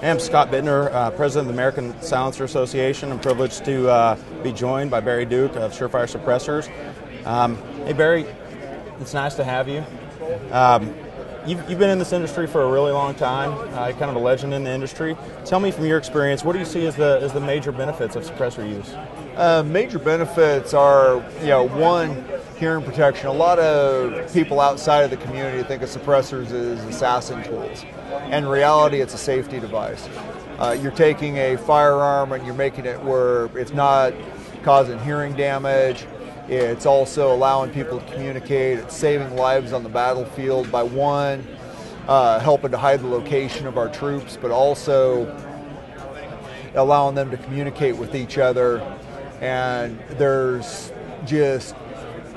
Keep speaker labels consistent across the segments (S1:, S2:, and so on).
S1: I'm Scott Bittner, President of the American Silencer Association. I'm privileged to be joined by Barry Dueck of Surefire Suppressors. Hey Barry, it's nice to have you. You've been in this industry for a really long time. You're kind of a legend in the industry. Tell me from your experience, what do you see as the major benefits of suppressor use?
S2: Major benefits are, one, hearing protection. A lot of people outside of the community think of suppressors as assassin tools. In reality, it's a safety device. You're taking a firearm and you're making it where it's not causing hearing damage. It's also allowing people to communicate. It's saving lives on the battlefield by one, helping to hide the location of our troops, but also allowing them to communicate with each other. And there's just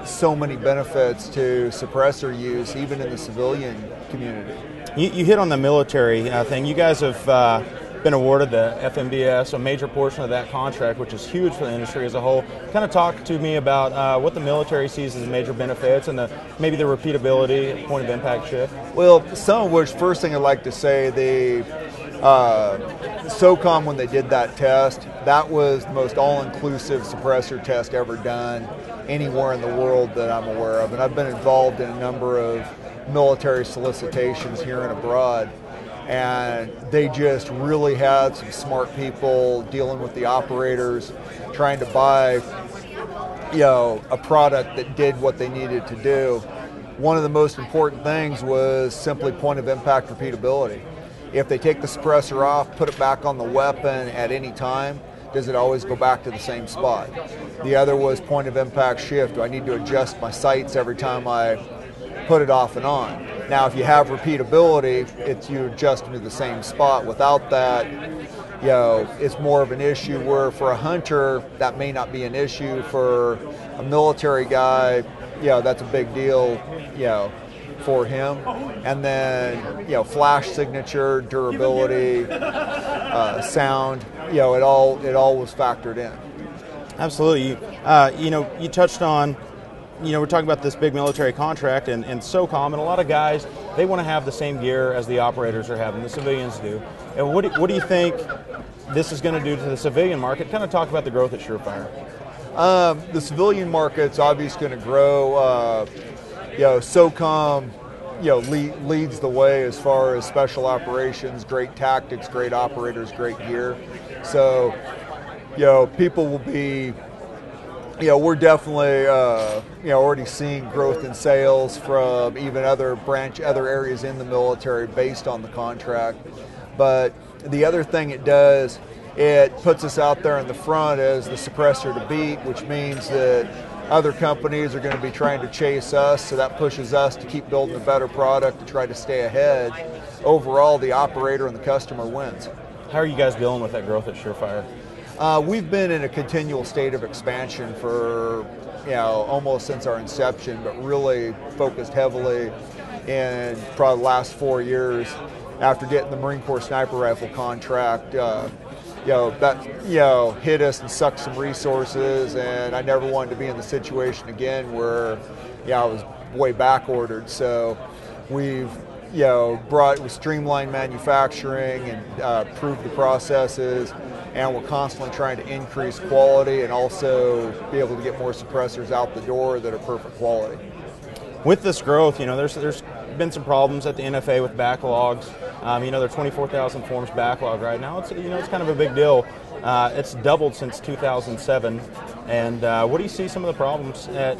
S2: so many benefits to suppressor use, even in the civilian community.
S1: You hit on the military thing. You guys have been awarded the FMBS, a major portion of that contract, which is huge for the industry as a whole. Kind of talk to me about what the military sees as major benefits and maybe the repeatability, point of impact shift.
S2: Well, some of which, first thing I'd like to say, the SOCOM, when they did that test, that was the most all-inclusive suppressor test ever done anywhere in the world that I'm aware of. And I've been involved in a number of military solicitations here and abroad. And they just really had some smart people dealing with the operators, trying to buy, a product that did what they needed to do. One of the most important things was simply point of impact repeatability. If they take the suppressor off, put it back on the weapon at any time, does it always go back to the same spot? The other was point of impact shift. Do I need to adjust my sights every time I put it off and on? Now, if you have repeatability, you adjust them to the same spot. Without that, it's more of an issue where for a hunter, that may not be an issue. For a military guy, that's a big deal, for him. And then, flash signature, durability, sound, it all was factored in.
S1: Absolutely. You touched on, we're talking about this big military contract and SOCOM, and a lot of guys, they want to have the same gear as the operators are having, the civilians do. And what do you think this is going to do to the civilian market? Kind of talk about the growth at Surefire.
S2: The civilian market's obviously going to grow. SOCOM, leads the way as far as special operations, great tactics, great operators, great gear. So, people will be, we're definitely, already seeing growth in sales from even other areas in the military based on the contract. But the other thing it does, it puts us out there in the front as the suppressor to beat, which means that other companies are going to be trying to chase us, so that pushes us to keep building a better product to try to stay ahead. Overall, the operator and the customer wins.
S1: How are you guys dealing with that growth at Surefire?
S2: We've been in a continual state of expansion for, almost since our inception, but really focused heavily in probably the last 4 years after getting the Marine Corps sniper rifle contract. That hit us and sucked some resources, and I never wanted to be in the situation again where I was way back ordered. So we've we streamlined manufacturing and improved the processes, and we're constantly trying to increase quality and also be able to get more suppressors out the door that are perfect quality.
S1: With this growth, there's been some problems at the NFA with backlogs. There are 24,000 forms backlog right now. It's kind of a big deal. It's doubled since 2007. And what do you see some of the problems at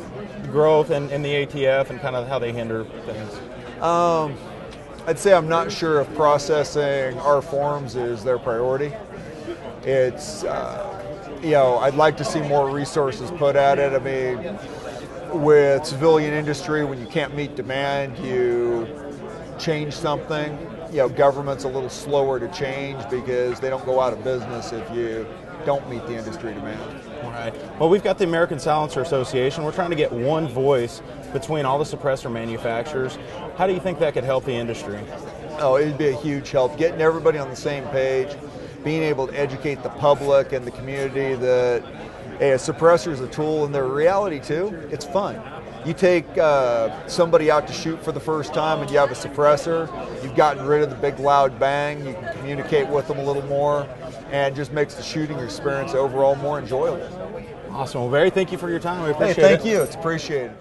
S1: growth and the ATF and kind of how they hinder things?
S2: I'd say I'm not sure if processing our forms is their priority. It's, I'd like to see more resources put at it. I mean, with civilian industry, when you can't meet demand, you change something. Government's a little slower to change because they don't go out of business if you don't meet the industry demand.
S1: Right. Well, we've got the American Silencer Association. We're trying to get one voice between all the suppressor manufacturers. How do you think that could help the industry?
S2: Oh, it'd be a huge help. Getting everybody on the same page, being able to educate the public and the community that a suppressor is a tool, and the reality too, it's fun. You take somebody out to shoot for the first time and you have a suppressor, you've gotten rid of the big loud bang, you can communicate with them a little more, and it just makes the shooting experience overall more enjoyable.
S1: Awesome. Well, Barry, thank you for your time. We appreciate it.
S2: Hey, thank you. It's appreciated.